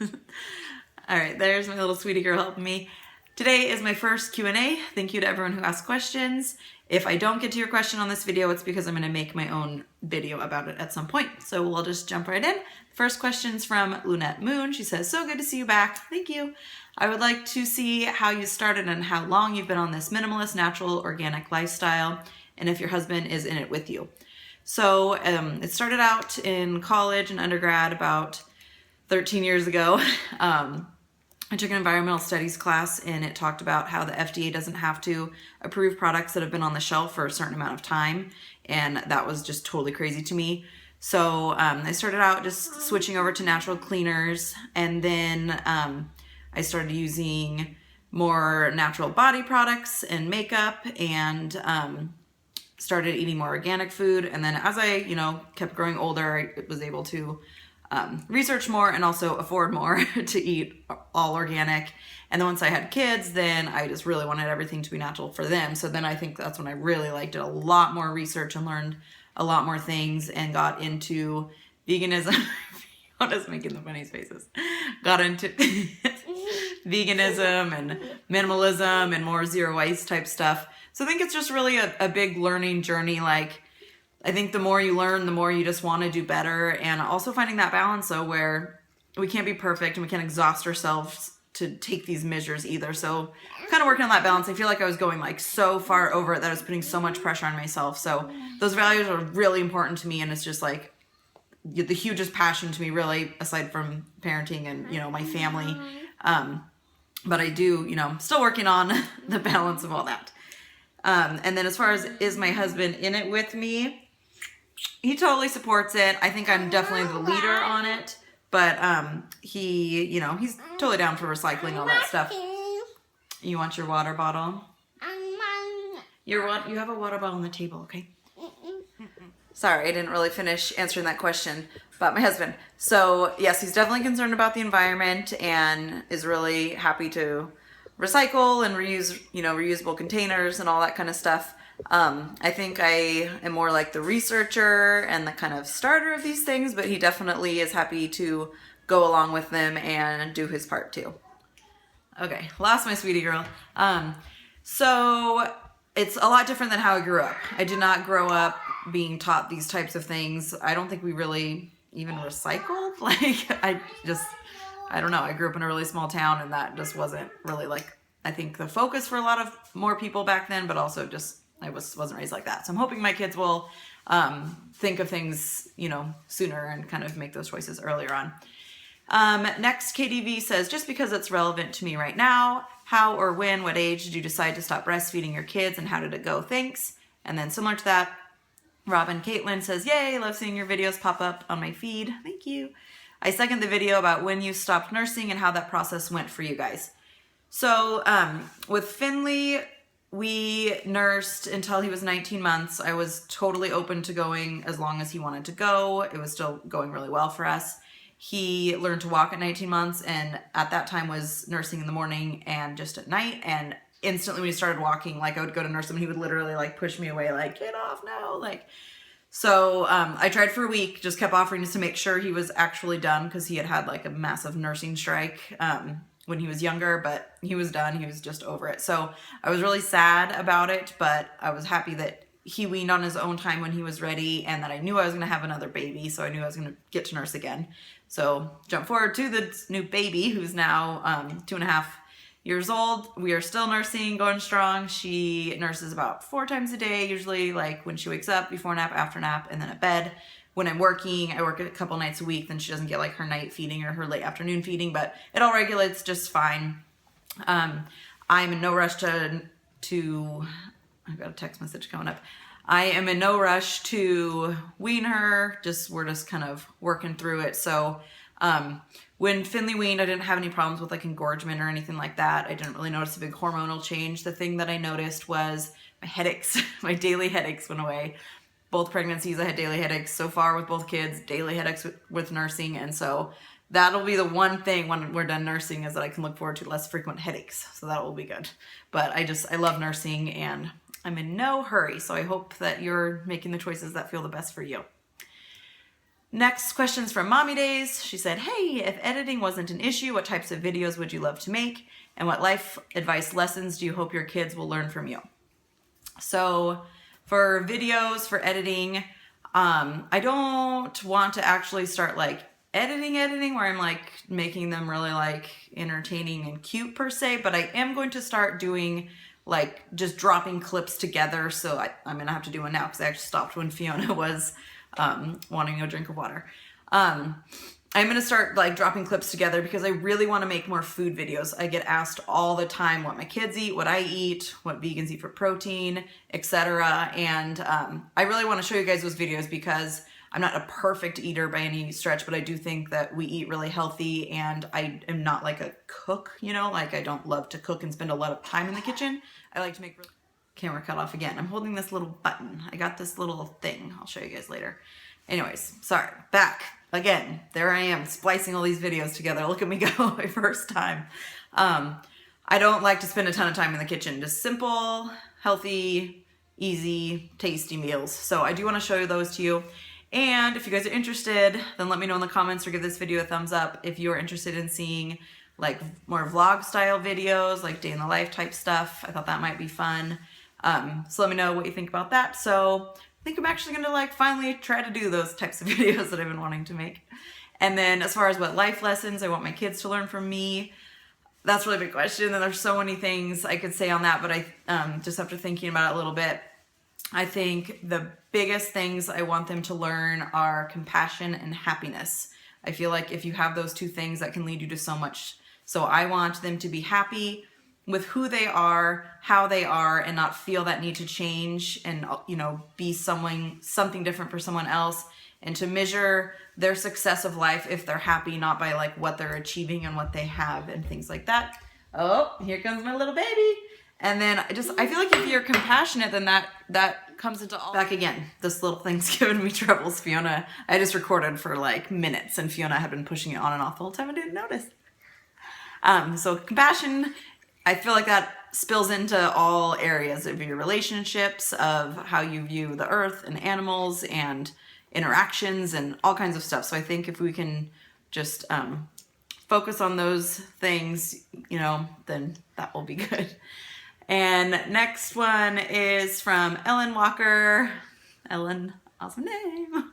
All right, there's my little sweetie girl helping me. Today is my first Q&A. Thank you to everyone who asked questions. If I don't get to your question on this video, it's because I'm going to make my own video about it at some point. So we'll just jump right in. First question's from Lunette Moon. She says, so good to see you back. Thank you. I would like to see how you started and how long you've been on this minimalist, natural, organic lifestyle, and if your husband is in it with you. So it started out in college and undergrad about 13 years ago. I took an environmental studies class and it talked about how the FDA doesn't have to approve products that have been on the shelf for a certain amount of time. And that was just totally crazy to me. So I started out just switching over to natural cleaners, and then I started using more natural body products and makeup, and started eating more organic food. And then as I, kept growing older, I was able to research more and also afford more to eat all organic. And then once I had kids, then I just really wanted everything to be natural for them. So then I think that's when I really did a lot more research and learned a lot more things and got into veganism. I'm just making the funniest faces. Got into veganism and minimalism and more zero waste type stuff. So I think it's just really a big learning journey. I think the more you learn, the more you just want to do better. And also finding that balance though, where we can't be perfect and we can't exhaust ourselves to take these measures either. So kind of working on that balance. I feel like I was going so far over it that I was putting so much pressure on myself. So those values are really important to me. And it's just the hugest passion to me, really, aside from parenting and, my family. But I do, still working on the balance of all that. And then as far as is my husband in it with me, he totally supports it. I think I'm definitely the leader on it, but he, he's totally down for recycling all that stuff. You want your water bottle? You have a water bottle on the table, okay? Sorry, I didn't really finish answering that question about my husband. So yes, he's definitely concerned about the environment and is really happy to recycle and reuse, reusable containers and all that kind of stuff. I think I am more like the researcher and the kind of starter of these things, but he definitely is happy to go along with them and do his part too. Okay, lost my sweetie girl. So it's a lot different than how I grew up. I did not grow up being taught these types of things. I don't think we really even recycled. I don't know. I grew up in a really small town and that just wasn't really I think the focus for a lot of more people back then, but also just I wasn't raised like that. So I'm hoping my kids will think of things, sooner and kind of make those choices earlier on. Next, KDV says, just because it's relevant to me right now, how or when, what age did you decide to stop breastfeeding your kids and how did it go? Thanks. And then similar to that, Robin Caitlin says, yay, love seeing your videos pop up on my feed. Thank you. I second the video about when you stopped nursing and how that process went for you guys. So with Finley, we nursed until he was 19 months. I was totally open to going as long as he wanted to go. It was still going really well for us. He learned to walk at 19 months and at that time was nursing in the morning and just at night. And instantly when he started walking, I would go to nurse him and he would literally push me away, get off now. So I tried for a week, just kept offering just to make sure he was actually done because he had a massive nursing strike when he was younger, but he was done. He was just over it. So I was really sad about it, but I was happy that he weaned on his own time when he was ready and that I knew I was going to have another baby. So I knew I was going to get to nurse again. So jump forward to the new baby who's now 2.5 years old. We are still nursing, going strong. She nurses about 4 times a day, usually when she wakes up, before nap, after nap, and then at bed. When I'm working, I work a couple nights a week, then she doesn't get her night feeding or her late afternoon feeding, but it all regulates just fine. I'm in no rush to I've got a text message coming up. I am in no rush to wean her. We're just kind of working through it. So when Finley weaned, I didn't have any problems with engorgement or anything like that. I didn't really notice a big hormonal change. The thing that I noticed was my headaches. My daily headaches went away. Both pregnancies, I had daily headaches. So far with both kids, daily headaches with nursing. And so that'll be the one thing when we're done nursing is that I can look forward to less frequent headaches. So that will be good. But I love nursing and I'm in no hurry. So I hope that you're making the choices that feel the best for you. Next question's from Mommy Days. She said, hey, if editing wasn't an issue, what types of videos would you love to make? And what life advice lessons do you hope your kids will learn from you? So for videos, for editing, I don't want to actually start like editing where I'm like making them really like entertaining and cute per se, but I am going to start doing like just dropping clips together. So I'm going to have to do one now because I actually stopped when Fiona was wanting a drink of water. I'm going to start like dropping clips together because I really want to make more food videos. I get asked all the time what my kids eat, what I eat, what vegans eat for protein, etc. And I really want to show you guys those videos because I'm not a perfect eater by any stretch, but I do think that we eat really healthy, and I am not like a cook, you know, like I don't love to cook and spend a lot of time in the kitchen. I like to make camera cut off again. I'm holding this little button. I got this little thing. I'll show you guys later. Anyways, sorry, back. Again, there I am splicing all these videos together. Look at me go, my first time. I don't like to spend a ton of time in the kitchen. Just simple, healthy, easy, tasty meals. So I do want to show those to you. And if you guys are interested, then let me know in the comments or give this video a thumbs up if you're interested in seeing like more vlog style videos, like day in the life type stuff. I thought that might be fun. So let me know what you think about that. So I think I'm actually gonna like finally try to do those types of videos that I've been wanting to make. And then as far as what life lessons I want my kids to learn from me, that's a really big question. And there's so many things I could say on that, but I just after thinking about it a little bit, I think the biggest things I want them to learn are compassion and happiness. I feel like if you have those two things, that can lead you to so much. So I want them to be happy with who they are, how they are, and not feel that need to change and, you know, be something different for someone else, and to measure their success of life if they're happy, not by like what they're achieving and what they have and things like that. Oh, here comes my little baby. And then I feel like if you're compassionate, then that comes into all. Back again, this little thing's giving me troubles. Fiona, I just recorded for like minutes and Fiona had been pushing it on and off the whole time. I didn't notice. So compassion, I feel like that spills into all areas of your relationships, of how you view the earth and animals and interactions and all kinds of stuff. So I think if we can just focus on those things, you know, then that will be good. And next one is from Ellen Walker. Ellen, awesome name.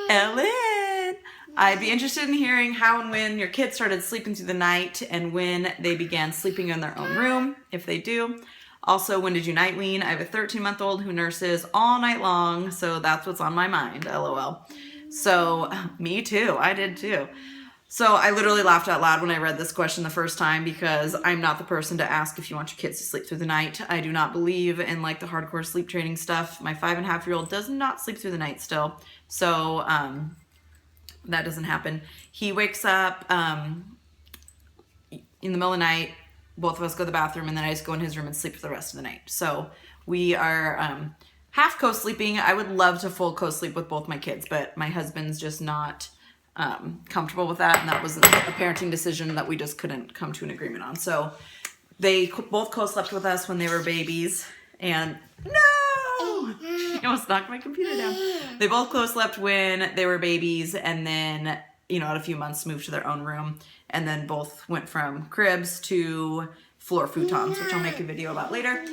Ellen. I'd be interested in hearing how and when your kids started sleeping through the night and when they began sleeping in their own room, if they do. Also, when did you night wean? I have a 13-month-old who nurses all night long, so that's what's on my mind, LOL. So, me too. I did too. So I literally laughed out loud when I read this question the first time because I'm not the person to ask if you want your kids to sleep through the night. I do not believe in like the hardcore sleep training stuff. My 5.5-year-old does not sleep through the night still. So that doesn't happen. He wakes up in the middle of the night. Both of us go to the bathroom and then I just go in his room and sleep for the rest of the night. So we are half co-sleeping. I would love to full co-sleep with both my kids, but my husband's just not comfortable with that, and that was a parenting decision that we just couldn't come to an agreement on. So they both co-slept with us when they were babies, and no! I almost knocked my computer down. They both co-slept when they were babies, and then, you know, at a few months moved to their own room, and then both went from cribs to floor futons, which I'll make a video about later.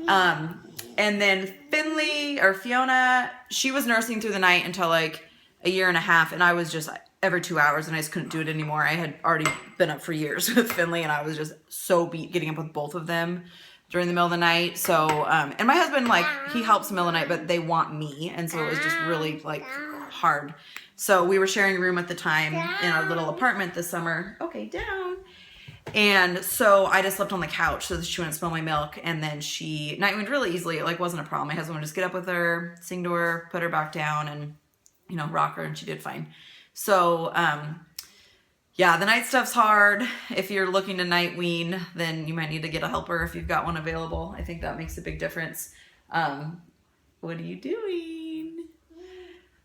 And then Finley, or Fiona, she was nursing through the night until like a year and a half, and I was just every 2 hours, and I just couldn't do it anymore. I had already been up for years with Finley, and I was just so beat getting up with both of them during the middle of the night. So, and my husband, like, he helps in the middle of the night, but they want me, and so it was just really, like, hard. So we were sharing a room at the time in our little apartment this summer. Okay, down. And so I just slept on the couch so that she wouldn't smell my milk, and then she night weaned really easily. It, like, wasn't a problem. My husband would just get up with her, sing to her, put her back down, and, you know, rock her, and she did fine. So, yeah, the night stuff's hard. If you're looking to night wean, then you might need to get a helper if you've got one available. I think that makes a big difference. What are you doing?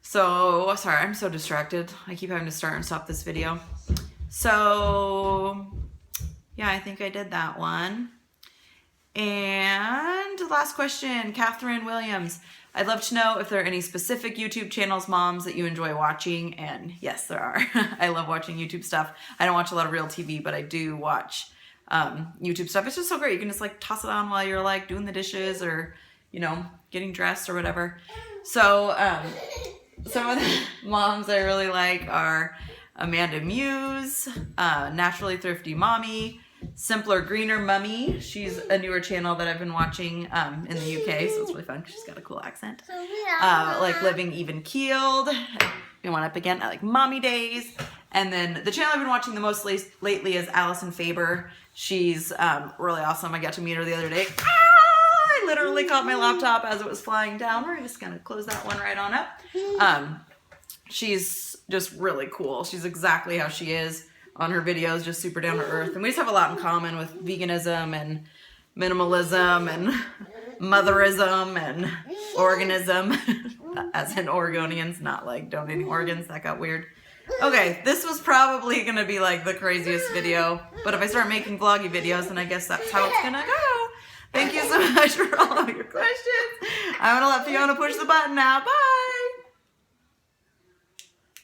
So, sorry, I'm so distracted. I keep having to start and stop this video. So, yeah, I think I did that one. And last question, Catherine Williams. I'd love to know if there are any specific YouTube channels, moms, that you enjoy watching, and yes, there are. I love watching YouTube stuff. I don't watch a lot of real TV, but I do watch YouTube stuff. It's just so great. You can just like toss it on while you're like doing the dishes or, you know, getting dressed or whatever. So some of the moms I really like are Amanda Muse, Naturally Thrifty Mommy, Simpler Greener Mummy. She's a newer channel that I've been watching in the UK, so it's really fun because she's got a cool accent. Like Living Even Keeled. You want up again? I like Mommy Days. And then the channel I've been watching the most lately is Allison Faber. She's really awesome. I got to meet her the other day. I literally caught my laptop as it was flying down. We're just gonna close that one right on up. She's just really cool. She's exactly how she is on her videos, just super down to earth. And we just have a lot in common with veganism and minimalism and motherism and organism, as in Oregonians, not like donating organs. That got weird. Okay, this was probably gonna be like the craziest video, but if I start making vloggy videos, then I guess that's how it's gonna go. Thank you so much for all of your questions. I'm gonna let Fiona push the button now. Bye!